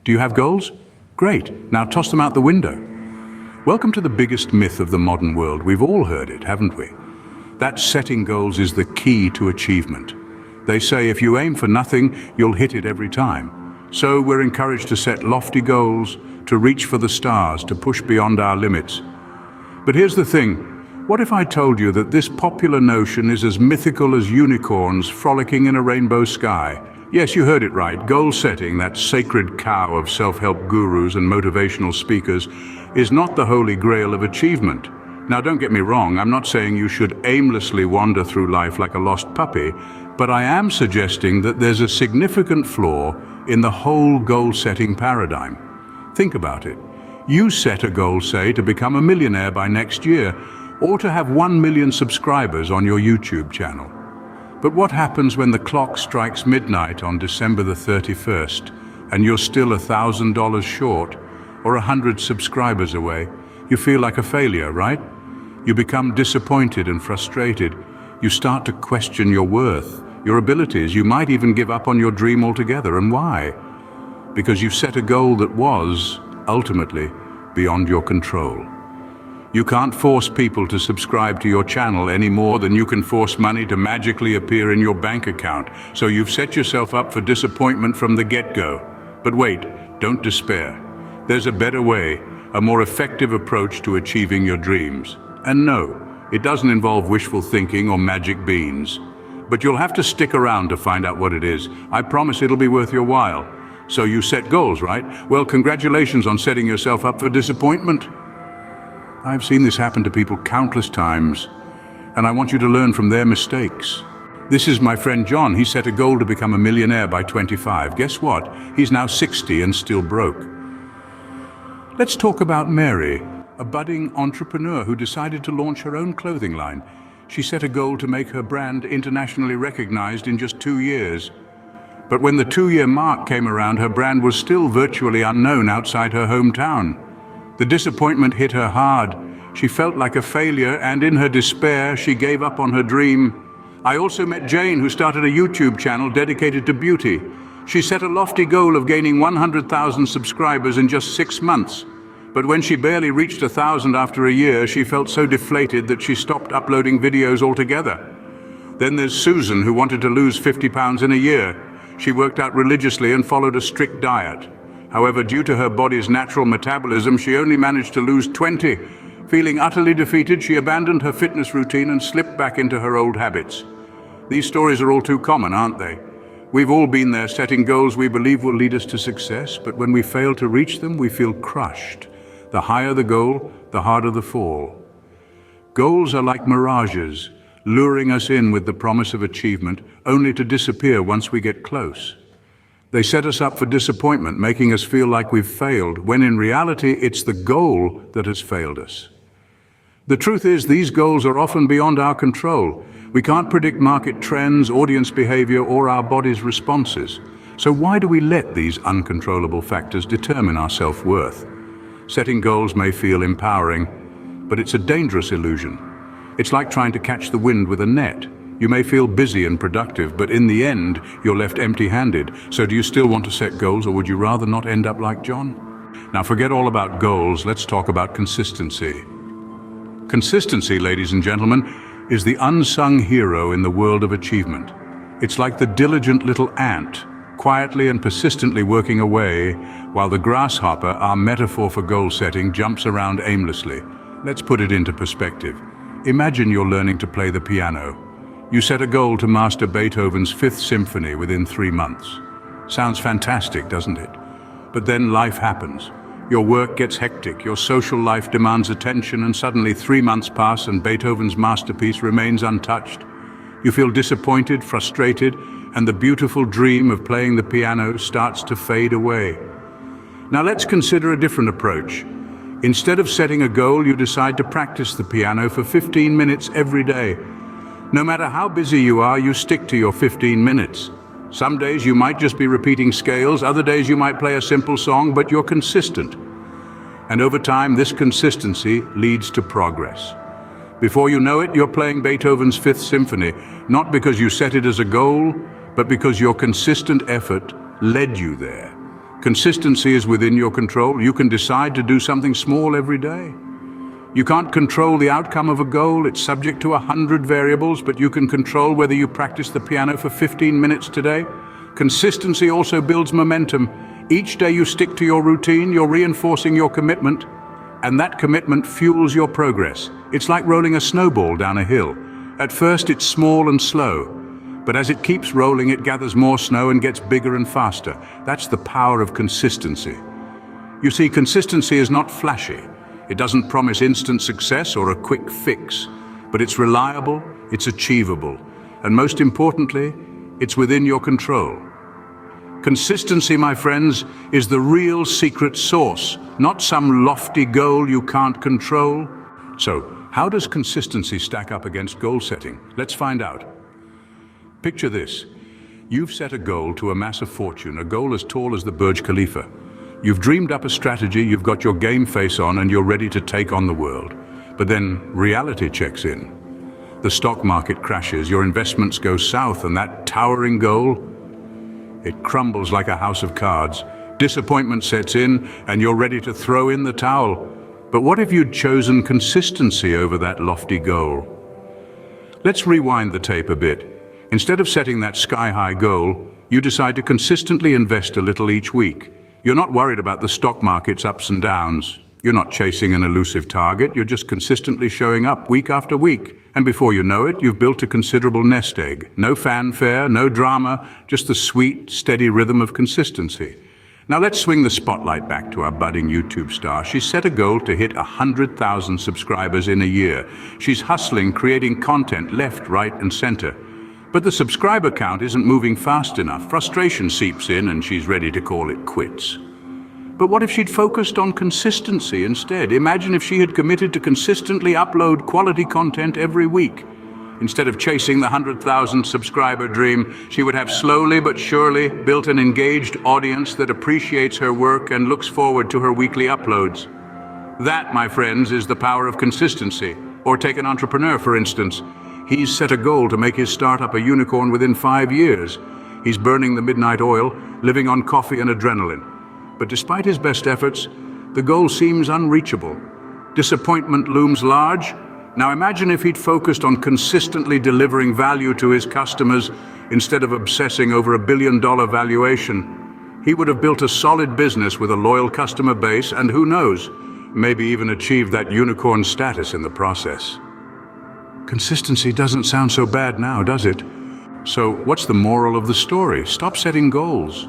Do you have goals? Great, now toss them out the window. Welcome to the biggest myth of the modern world. We've all heard it, haven't we? That setting goals is the key to achievement. They say if you aim for nothing, you'll hit it every time. So we're encouraged to set lofty goals, to reach for the stars, to push beyond our limits. But here's the thing. What if I told you that this popular notion is as mythical as unicorns frolicking in a rainbow sky? Yes, you heard it right. Goal setting, that sacred cow of self-help gurus and motivational speakers, is not the holy grail of achievement. Now, don't get me wrong, I'm not saying you should aimlessly wander through life like a lost puppy, but I am suggesting that there's a significant flaw in the whole goal-setting paradigm. Think about it. You set a goal, say, to become a millionaire by next year, or to have 1 million subscribers on your YouTube channel. But what happens when the clock strikes midnight on December the 31st, and you're still $1,000 short, or 100 subscribers away? You feel like a failure, right? You become disappointed and frustrated. You start to question your worth, your abilities. You might even give up on your dream altogether. And why? Because you've set a goal that was, ultimately, beyond your control. You can't force people to subscribe to your channel any more than you can force money to magically appear in your bank account. So you've set yourself up for disappointment from the get-go. But wait, don't despair. There's a better way, a more effective approach to achieving your dreams. And no, it doesn't involve wishful thinking or magic beans. But you'll have to stick around to find out what it is. I promise it'll be worth your while. So you set goals, right? Well, congratulations on setting yourself up for disappointment. I've seen this happen to people countless times, and I want you to learn from their mistakes. This is my friend John. He set a goal to become a millionaire by 25. Guess what? He's now 60 and still broke. Let's talk about Mary, a budding entrepreneur who decided to launch her own clothing line. She set a goal to make her brand internationally recognized in just 2 years. But when the 2-year mark came around, her brand was still virtually unknown outside her hometown. The disappointment hit her hard. She felt like a failure, and in her despair, she gave up on her dream. I also met Jane, who started a YouTube channel dedicated to beauty. She set a lofty goal of gaining 100,000 subscribers in just 6 months. But when she barely reached 1,000 after a year, she felt so deflated that she stopped uploading videos altogether. Then there's Susan, who wanted to lose 50 pounds in a year. She worked out religiously and followed a strict diet. However, due to her body's natural metabolism, she only managed to lose 20. Feeling utterly defeated, she abandoned her fitness routine and slipped back into her old habits. These stories are all too common, aren't they? We've all been there, setting goals we believe will lead us to success, but when we fail to reach them, we feel crushed. The higher the goal, the harder the fall. Goals are like mirages, luring us in with the promise of achievement, only to disappear once we get close. They set us up for disappointment, making us feel like we've failed, when in reality it's the goal that has failed us. The truth is, these goals are often beyond our control. We can't predict market trends, audience behavior, or our body's responses. So why do we let these uncontrollable factors determine our self-worth? Setting goals may feel empowering, but it's a dangerous illusion. It's like trying to catch the wind with a net. You may feel busy and productive, but in the end, you're left empty-handed. So do you still want to set goals, or would you rather not end up like John? Now forget all about goals, let's talk about consistency. Consistency, ladies and gentlemen, is the unsung hero in the world of achievement. It's like the diligent little ant, quietly and persistently working away, while the grasshopper, our metaphor for goal setting, jumps around aimlessly. Let's put it into perspective. Imagine you're learning to play the piano. You set a goal to master Beethoven's Fifth Symphony within 3 months. Sounds fantastic, doesn't it? But then life happens. Your work gets hectic, your social life demands attention, and suddenly 3 months pass and Beethoven's masterpiece remains untouched. You feel disappointed, frustrated, and the beautiful dream of playing the piano starts to fade away. Now let's consider a different approach. Instead of setting a goal, you decide to practice the piano for 15 minutes every day. No matter how busy you are, you stick to your 15 minutes. Some days you might just be repeating scales, other days you might play a simple song, but you're consistent. And over time, this consistency leads to progress. Before you know it, you're playing Beethoven's Fifth Symphony, not because you set it as a goal, but because your consistent effort led you there. Consistency is within your control. You can decide to do something small every day. You can't control the outcome of a goal. It's subject to 100 variables, but you can control whether you practice the piano for 15 minutes today. Consistency also builds momentum. Each day you stick to your routine, you're reinforcing your commitment, and that commitment fuels your progress. It's like rolling a snowball down a hill. At first it's small and slow, but as it keeps rolling, it gathers more snow and gets bigger and faster. That's the power of consistency. You see, consistency is not flashy. It doesn't promise instant success or a quick fix, but it's reliable, it's achievable, and most importantly, it's within your control. Consistency, my friends, is the real secret sauce, not some lofty goal you can't control. So, how does consistency stack up against goal setting? Let's find out. Picture this. You've set a goal to amass a fortune, a goal as tall as the Burj Khalifa. You've dreamed up a strategy, you've got your game face on, and you're ready to take on the world. But then reality checks in. The stock market crashes, your investments go south, and that towering goal, it crumbles like a house of cards. Disappointment sets in, and you're ready to throw in the towel. But what if you'd chosen consistency over that lofty goal? Let's rewind the tape a bit. Instead of setting that sky-high goal, you decide to consistently invest a little each week. You're not worried about the stock market's ups and downs. You're not chasing an elusive target, you're just consistently showing up week after week. And before you know it, you've built a considerable nest egg. No fanfare, no drama, just the sweet, steady rhythm of consistency. Now let's swing the spotlight back to our budding YouTube star. She's set a goal to hit 100,000 subscribers in a year. She's hustling, creating content left, right, and center. But the subscriber count isn't moving fast enough. Frustration seeps in and she's ready to call it quits. But what if she'd focused on consistency instead? Imagine if she had committed to consistently upload quality content every week. Instead of chasing the 100,000 subscriber dream, she would have slowly but surely built an engaged audience that appreciates her work and looks forward to her weekly uploads. That, my friends, is the power of consistency. Or take an entrepreneur, for instance. He's set a goal to make his startup a unicorn within 5 years. He's burning the midnight oil, living on coffee and adrenaline. But despite his best efforts, the goal seems unreachable. Disappointment looms large. Now imagine if he'd focused on consistently delivering value to his customers instead of obsessing over $1 billion valuation. He would have built a solid business with a loyal customer base and who knows, maybe even achieved that unicorn status in the process. Consistency doesn't sound so bad now, does it? So what's the moral of the story? Stop setting goals.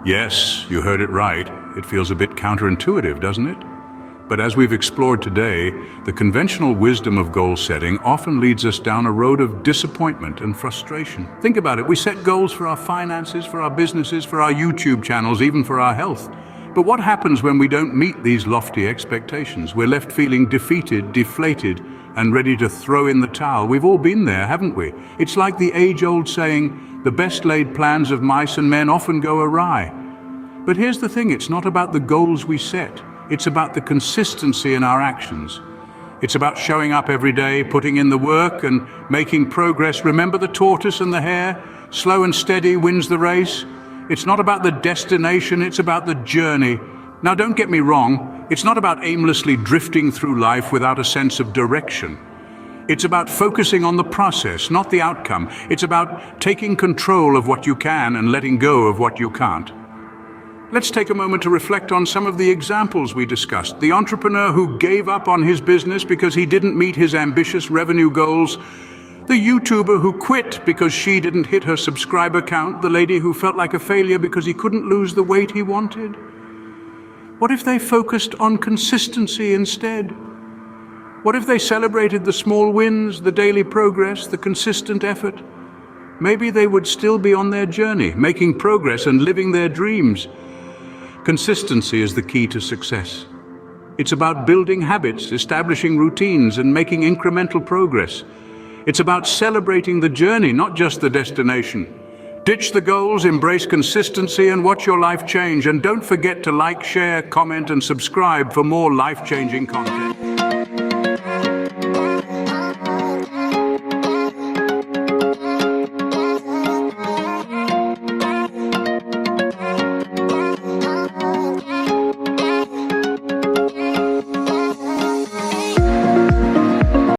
Yes, you heard it right. It feels a bit counterintuitive, doesn't it? But as we've explored today, the conventional wisdom of goal setting often leads us down a road of disappointment and frustration. Think about it. We set goals for our finances, for our businesses, for our YouTube channels, even for our health. But what happens when we don't meet these lofty expectations? We're left feeling defeated, deflated, and ready to throw in the towel. We've all been there, haven't we? It's like the age-old saying, the best laid plans of mice and men often go awry. But here's the thing, it's not about the goals we set. It's about the consistency in our actions. It's about showing up every day, putting in the work and making progress. Remember the tortoise and the hare? Slow and steady wins the race. It's not about the destination, it's about the journey. Now don't get me wrong, it's not about aimlessly drifting through life without a sense of direction. It's about focusing on the process, not the outcome. It's about taking control of what you can and letting go of what you can't. Let's take a moment to reflect on some of the examples we discussed. The entrepreneur who gave up on his business because he didn't meet his ambitious revenue goals. The YouTuber who quit because she didn't hit her subscriber count. The lady who felt like a failure because he couldn't lose the weight he wanted. What if they focused on consistency instead? What if they celebrated the small wins, the daily progress, the consistent effort? Maybe they would still be on their journey, making progress and living their dreams. Consistency is the key to success. It's about building habits, establishing routines, and making incremental progress. It's about celebrating the journey, not just the destination. Ditch the goals, embrace consistency, and watch your life change. And don't forget to like, share, comment, and subscribe for more life-changing content.